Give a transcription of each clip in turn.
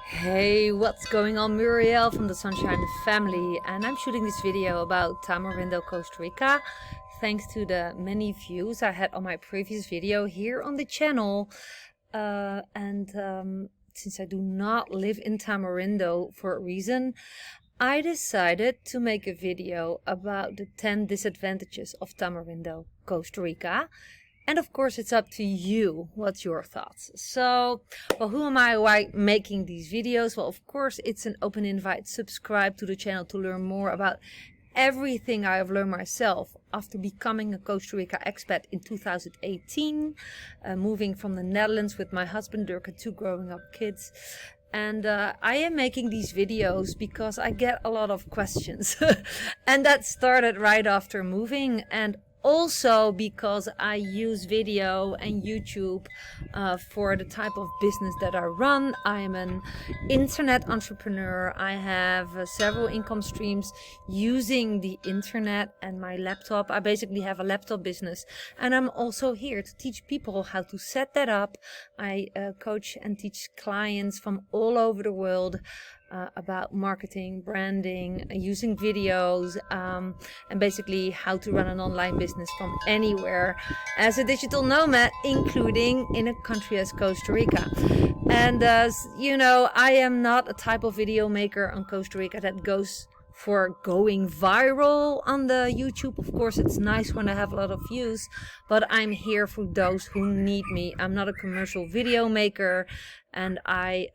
Hey, what's going on? Muriel from the Sunshine Family, and I'm shooting this video about Tamarindo, Costa Rica, thanks to the many views I had on my previous video here on the channel. Since I do not live in Tamarindo for a reason, I decided to make a video about the 10 disadvantages of Tamarindo, Costa Rica. And of course, it's up to you. What's your thoughts? So, well, who am I? Why making these videos? Well, of course, it's an open invite. Subscribe to the channel to learn more about everything I have learned myself after becoming a Costa Rica expat in 2018, moving from the Netherlands with my husband Dirk and two growing up kids. And I am making these videos because I get a lot of questions. And that started right after moving, and also because I use video and YouTube for the type of business that I run. I am an internet entrepreneur. I have several income streams using the internet and my laptop. I basically have a laptop business, and I'm also here to teach people how to set that up. I coach and teach clients from all over the world about marketing, branding, using videos, and basically how to run an online business from anywhere as a digital nomad, including in a country as Costa Rica. And you know, I am not a type of video maker on Costa Rica that goes for going viral on the YouTube. Of course, it's nice when I have a lot of views, but I'm here for those who need me. I'm not a commercial video maker, and I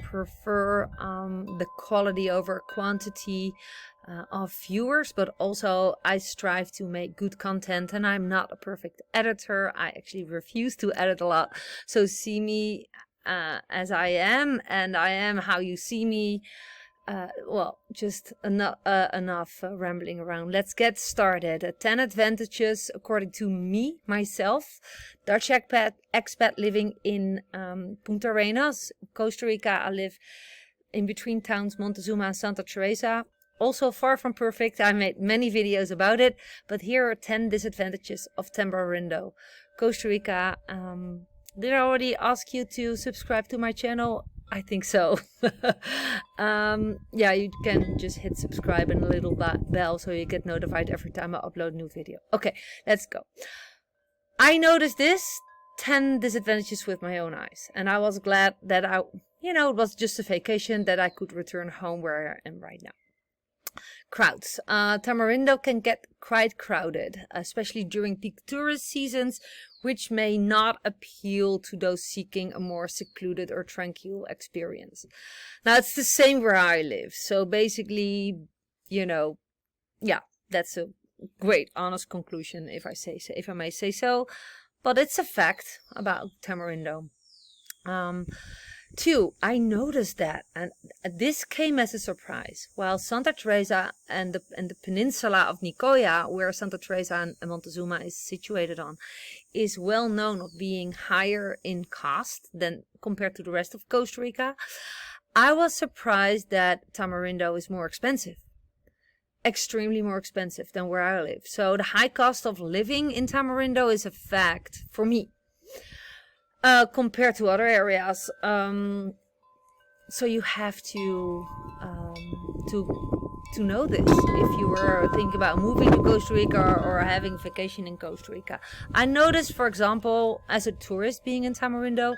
prefer the quality over quantity of viewers, but also I strive to make good content, and I'm not a perfect editor. I actually refuse to edit a lot. So see me as I am, and I am how you see me. Well, just enough rambling around. Let's get started. 10 advantages according to me, myself, Dutch expat living in Punta Arenas, Costa Rica. I live in between towns Montezuma and Santa Teresa. Also far from perfect. I made many videos about it, but here are 10 disadvantages of Tamarindo, Costa Rica. Did I already ask you to subscribe to my channel? I think so. Yeah, you can just hit subscribe and a little bell so you get notified every time I upload a new video. Okay, let's go. I noticed this 10 disadvantages with my own eyes, and I was glad that it was just a vacation, that I could return home where I am right now. Crowds. Tamarindo can get quite crowded, especially during peak tourist seasons, which may not appeal to those seeking a more secluded or tranquil experience. Now, it's the same where I live. So basically, yeah, that's a great, honest conclusion, if I may say so. But it's a fact about Tamarindo. 2, I noticed that, and this came as a surprise. While Santa Teresa and the peninsula of Nicoya, where Santa Teresa and Montezuma is situated on, is well known of being higher in cost than compared to the rest of Costa Rica, I was surprised that Tamarindo is more expensive. Extremely more expensive than where I live. So the high cost of living in Tamarindo is a fact for me. Compared to other areas, so you have to know this if you were thinking about moving to Costa Rica or having vacation in Costa Rica. I noticed, for example, as a tourist being in Tamarindo,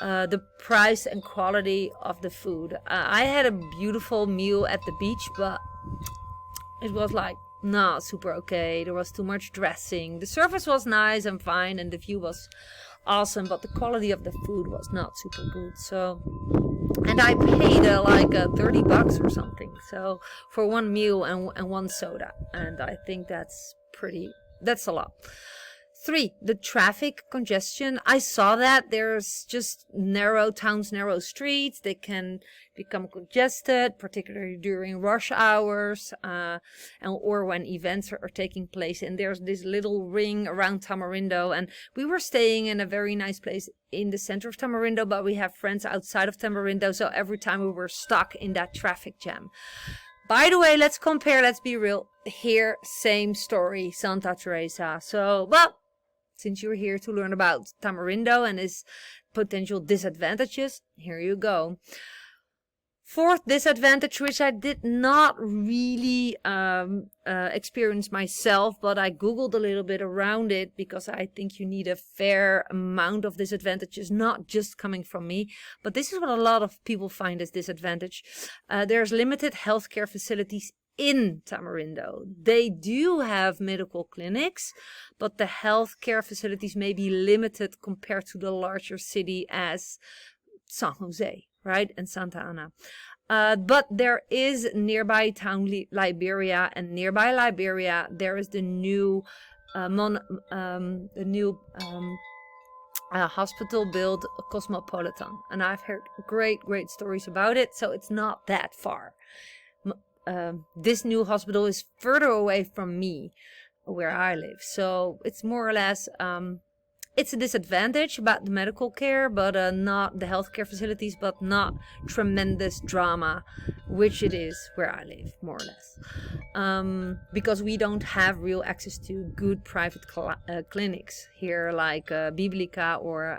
the price and quality of the food. I had a beautiful meal at the beach, but it was like not super okay. There was too much dressing. The service was nice and fine, and the view was awesome, but the quality of the food was not super good. So, and I paid like $30 or something, so for one meal and one soda, and I think that's a lot. 3, the traffic congestion. I saw that there's just narrow streets. They can become congested, particularly during rush hours, or when events are taking place. And there's this little ring around Tamarindo, and we were staying in a very nice place in the center of Tamarindo, but we have friends outside of Tamarindo, so every time we were stuck in that traffic jam. By the way, let's compare, let's be real. Here, same story, Santa Teresa. So, well, since you're here to learn about Tamarindo and is potential disadvantages. Here you go. Fourth disadvantage, which I did not really experience myself, but I Googled a little bit around it because I think you need a fair amount of disadvantages, not just coming from me. But this is what a lot of people find as disadvantage. There's limited healthcare facilities in Tamarindo. They do have medical clinics, but the healthcare facilities may be limited compared to the larger city as San Jose, right, and Santa Ana. But there is nearby town Liberia, and nearby Liberia there is the new hospital built Cosmopolitan, and I've heard great stories about it, so it's not that far. This new hospital is further away from me, where I live, so it's more or less it's a disadvantage about the medical care, but not the healthcare facilities, but not tremendous drama, which it is where I live, more or less. Because we don't have real access to good private clinics here, like Biblica or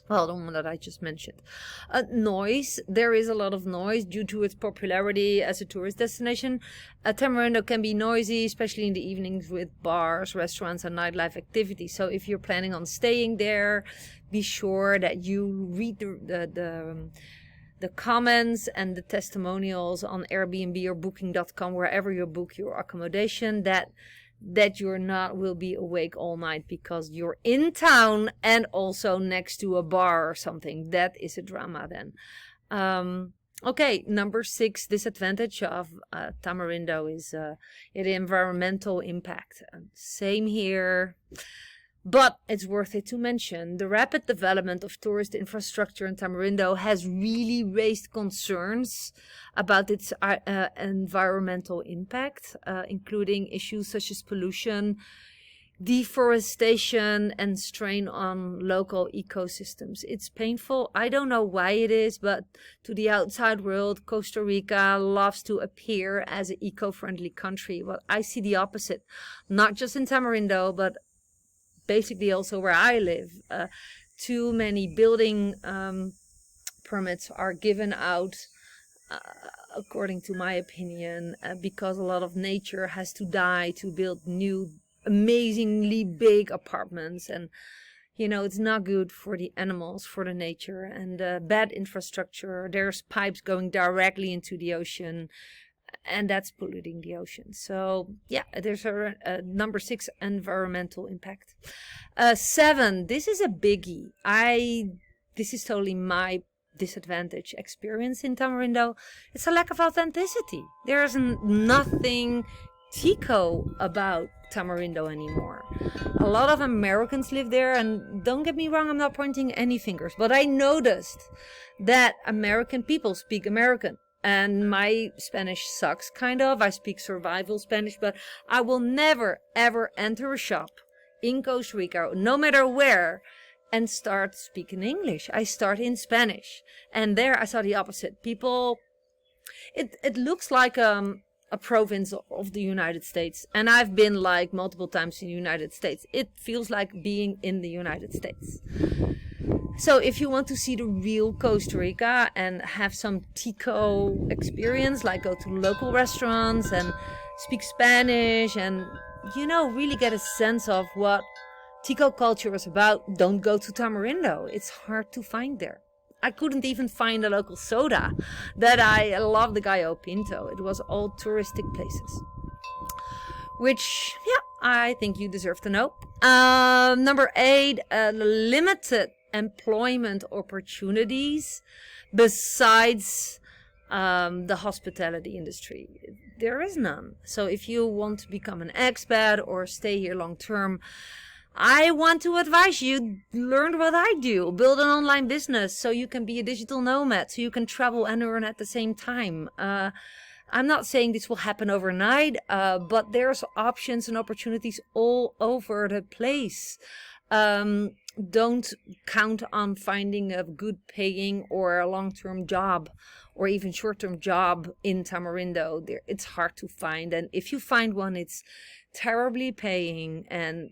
well, the one that I just mentioned. Noise. There is a lot of noise due to its popularity as a tourist destination. Tamarindo can be noisy, especially in the evenings with bars, restaurants, and nightlife activities. So if you're planning on staying there, be sure that you read the comments and the testimonials on Airbnb or Booking.com, wherever you book your accommodation, that you're not will be awake all night because you're in town and also next to a bar or something. That is a drama then. Okay, number 6 disadvantage of Tamarindo is the environmental impact. Same here. But it's worth it to mention, the rapid development of tourist infrastructure in Tamarindo has really raised concerns about its environmental impact, including issues such as pollution, deforestation, and strain on local ecosystems. It's painful. I don't know why it is, but to the outside world, Costa Rica loves to appear as an eco-friendly country. Well, I see the opposite, not just in Tamarindo, but basically also where I live. Too many building permits are given out, according to my opinion, because a lot of nature has to die to build new amazingly big apartments, and you know, it's not good for the animals, for the nature, and bad infrastructure. There's pipes going directly into the ocean, and that's polluting the ocean. So yeah, there's a number 6 environmental impact. 7, this is a biggie. This is totally my disadvantage experience in Tamarindo. It's a lack of authenticity. There's nothing Tico about Tamarindo anymore. A lot of Americans live there, and don't get me wrong, I'm not pointing any fingers, but I noticed that American people speak American. And my Spanish sucks, kind of. I speak survival Spanish, but I will never, ever enter a shop in Costa Rica, no matter where, and start speaking English. I start in Spanish. And there I saw the opposite. People, it looks like a province of the United States. And I've been like multiple times in the United States. It feels like being in the United States. So if you want to see the real Costa Rica and have some Tico experience, like go to local restaurants and speak Spanish and, you know, really get a sense of what Tico culture is about, don't go to Tamarindo. It's hard to find there. I couldn't even find a local soda that I love, the Gallo Pinto. It was all touristic places. Which, yeah, I think you deserve to know. Number 8, limited employment opportunities besides the hospitality industry. There is none. So if you want to become an expat or stay here long term, I want to advise you, learn what I do. Build an online business so you can be a digital nomad, so you can travel and earn at the same time. I'm not saying this will happen overnight, but there's options and opportunities all over the place. Don't count on finding a good paying or a long-term job or even short-term job in Tamarindo. It's hard to find, and if you find one, it's terribly paying. And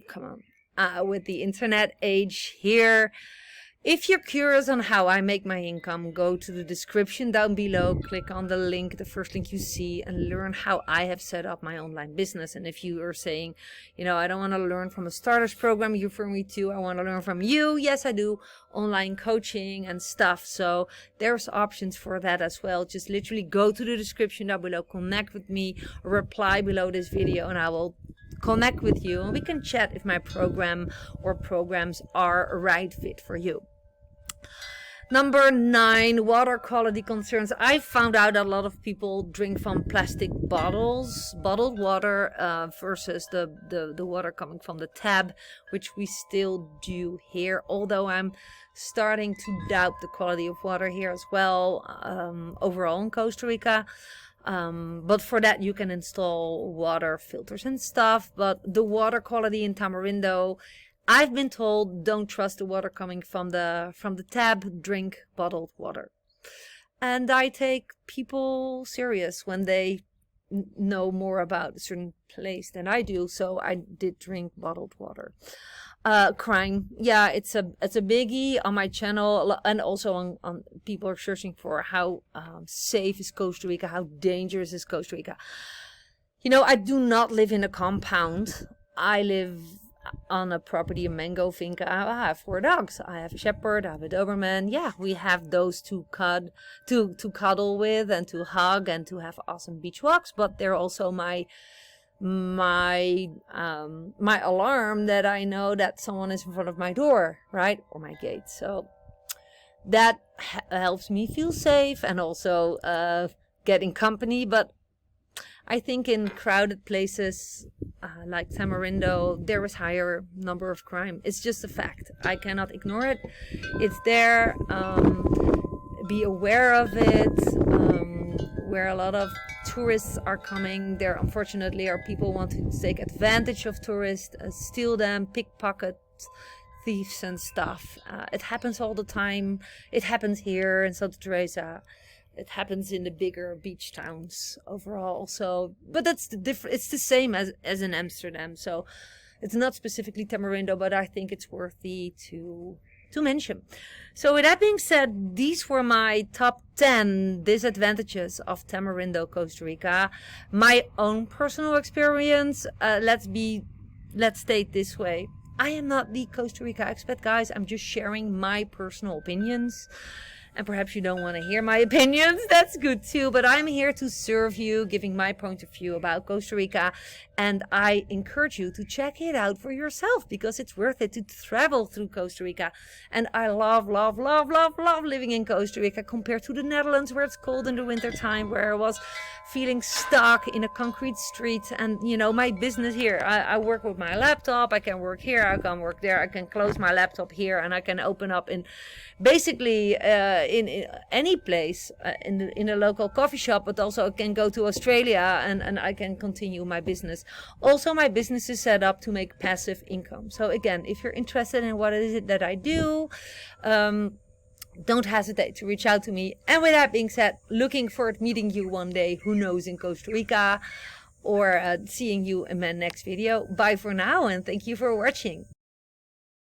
come on, with the internet age here, If you're curious on how I make my income, go to the description down below, click on the link, the first link you see, and learn how I have set up my online business. And if you are saying, you know, I don't want to learn from a starters program you refer me to, I want to learn from you. Yes, I do online coaching and stuff. So there's options for that as well. Just literally go to the description down below, connect with me, reply below this video, and I will connect with you and we can chat if my program or programs are a right fit for you. Number 9, water quality concerns. I found out that a lot of people drink from plastic bottles, bottled water, versus the water coming from the tap, which we still do here, although I'm starting to doubt the quality of water here as well, overall in Costa Rica. But for that you can install water filters and stuff. But the water quality in Tamarindo, I've been told, don't trust the water coming from the tap, drink bottled water. And I take people serious when they know more about a certain place than I do, so I did drink bottled water. Crime, yeah, it's a biggie on my channel, and also on people are searching for how safe is Costa Rica, how dangerous is Costa Rica. You know, I do not live in a compound. I live on a property, a mango finca. I have 4 dogs. I have a shepherd, I have a Doberman. Yeah, we have those to cuddle with and to hug and to have awesome beach walks, but they're also my alarm that I know that someone is in front of my door, right, or my gate. So that helps me feel safe and also getting company. But I think in crowded places like Tamarindo, there is higher number of crime. It's just a fact. I cannot ignore it. It's there. Be aware of it. Where a lot of tourists are coming, there unfortunately are people wanting to take advantage of tourists, steal them, pickpocket, thieves and stuff. It happens all the time. It happens here in Santa Teresa. It happens in the bigger beach towns overall. So, but that's the different. It's the same as in Amsterdam. So, it's not specifically Tamarindo, but I think it's worthy to mention. So with that being said, these were my top 10 disadvantages of Tamarindo, Costa Rica. My own personal experience. Let's state this way. I am not the Costa Rica expat, guys. I'm just sharing my personal opinions. And perhaps you don't want to hear my opinions. That's good too. But I'm here to serve you, giving my point of view about Costa Rica. And I encourage you to check it out for yourself because it's worth it to travel through Costa Rica. And I love living in Costa Rica compared to the Netherlands, where it's cold in the winter time, where I was feeling stuck in a concrete street. And, you know, my business here, I work with my laptop. I can work here, I can work there. I can close my laptop here and I can open up in basically in any place, in a local coffee shop, but also I can go to Australia and I can continue my business. Also, my business is set up to make passive income. So again, if you're interested in what is it that I do, don't hesitate to reach out to me. And with that being said, looking forward to meeting you one day, who knows, in Costa Rica, or seeing you in my next video. Bye for now, and thank you for watching.